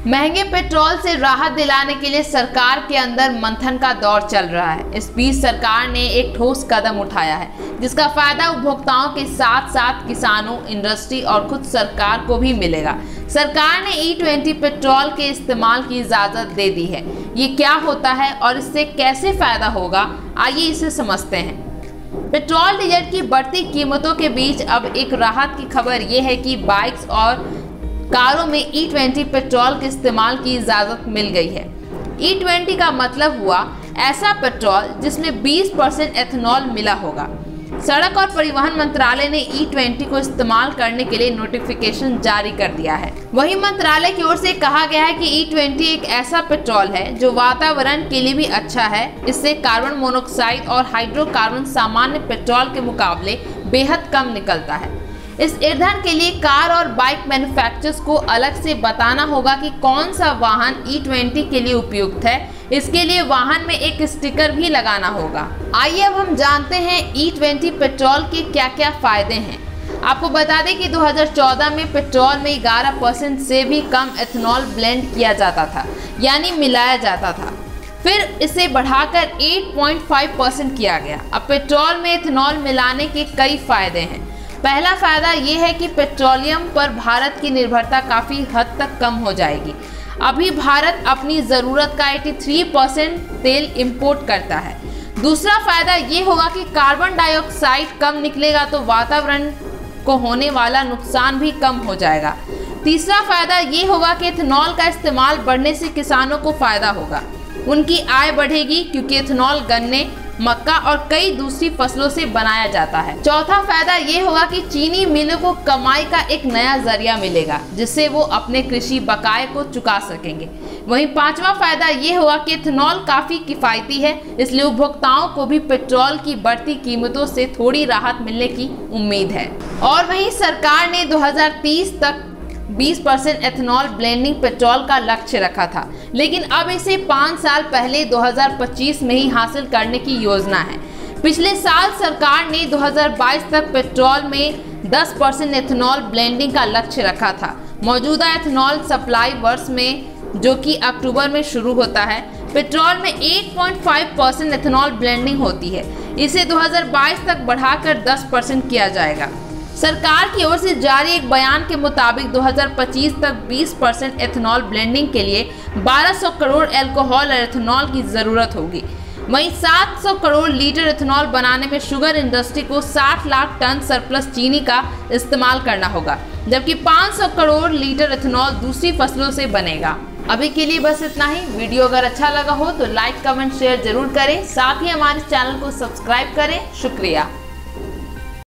महंगे पेट्रोल से राहत दिलाने के लिए सरकार के अंदर मंथन का दौर चल रहा है। इस बीच सरकार ने एक ठोस कदम उठाया है जिसका फायदा उपभोक्ताओं के साथ साथ किसानों, इंडस्ट्री और खुद सरकार को भी मिलेगा। सरकार ने E20 पेट्रोल के इस्तेमाल की इजाजत दे दी है। ये क्या होता है और इससे कैसे फायदा होगा, आइए इसे समझते हैं। पेट्रोल डीजल की बढ़ती कीमतों के बीच अब एक राहत की खबर ये है कि बाइक्स और कारों में E20 पेट्रोल के इस्तेमाल की इजाज़त मिल गई है। E20 का मतलब हुआ ऐसा पेट्रोल जिसमें 20% एथेनॉल मिला होगा। सड़क और परिवहन मंत्रालय ने E20 को इस्तेमाल करने के लिए नोटिफिकेशन जारी कर दिया है। वहीं मंत्रालय की ओर से कहा गया है कि E20 एक ऐसा पेट्रोल है जो वातावरण के लिए भी अच्छा है। इससे कार्बन मोनोऑक्साइड और हाइड्रोकार्बन सामान्य पेट्रोल के मुकाबले बेहद कम निकलता है। इस ईंधन के लिए कार और बाइक मैन्युफैक्चरर्स को अलग से बताना होगा कि कौन सा वाहन E20 के लिए उपयुक्त है। इसके लिए वाहन में एक स्टिकर भी लगाना होगा। आइए अब हम जानते हैं E20 पेट्रोल के क्या क्या फायदे हैं। आपको बता दें कि 2014 में पेट्रोल में 11% से भी कम एथेनॉल ब्लेंड किया जाता था, यानी मिलाया जाता था। फिर इसे बढ़ाकर 8.5% किया गया। अब पेट्रोल में एथेनॉल मिलाने के कई फायदे हैं। पहला फायदा ये है कि पेट्रोलियम पर भारत की निर्भरता काफ़ी हद तक कम हो जाएगी। अभी भारत अपनी ज़रूरत का 83% तेल इंपोर्ट करता है। दूसरा फायदा ये होगा कि कार्बन डाइऑक्साइड कम निकलेगा तो वातावरण को होने वाला नुकसान भी कम हो जाएगा। तीसरा फायदा ये होगा कि एथेनॉल का इस्तेमाल बढ़ने से किसानों को फायदा होगा, उनकी आय बढ़ेगी क्योंकि एथेनॉल गन्ने, मक्का और कई दूसरी फसलों से बनाया जाता है। चौथा फायदा ये होगा कि चीनी मिलों को कमाई का एक नया जरिया मिलेगा जिससे वो अपने कृषि बकाये को चुका सकेंगे। वहीं पांचवा फायदा ये होगा कि एथेनॉल काफ़ी किफ़ायती है, इसलिए उपभोक्ताओं को भी पेट्रोल की बढ़ती कीमतों से थोड़ी राहत मिलने की उम्मीद है। और वहीं सरकार ने 2030 तक 20% एथेनॉल ब्लेंडिंग पेट्रोल का लक्ष्य रखा था, लेकिन अब इसे 5 साल पहले 2025 में ही हासिल करने की योजना है। पिछले साल सरकार ने 2022 तक पेट्रोल में 10% एथेनॉल ब्लेंडिंग का लक्ष्य रखा था। मौजूदा एथेनॉल सप्लाई वर्ष में, जो कि अक्टूबर में शुरू होता है, पेट्रोल में 8.5% एथेनॉल ब्लेंडिंग होती है। इसे 2022 तक बढ़ाकर 10% किया जाएगा। सरकार की ओर से जारी एक बयान के मुताबिक 2025 तक 20% एथेनॉल ब्लेंडिंग के लिए 1200 करोड़ अल्कोहल और एथेनॉल की ज़रूरत होगी। वहीं 700 करोड़ लीटर एथेनॉल बनाने में शुगर इंडस्ट्री को 60 लाख टन सरप्लस चीनी का इस्तेमाल करना होगा, जबकि 500 करोड़ लीटर एथेनॉल दूसरी फसलों से बनेगा। अभी के लिए बस इतना ही। वीडियो अगर अच्छा लगा हो तो लाइक, कमेंट, शेयर जरूर करें। साथ ही हमारे चैनल को सब्सक्राइब करें। शुक्रिया।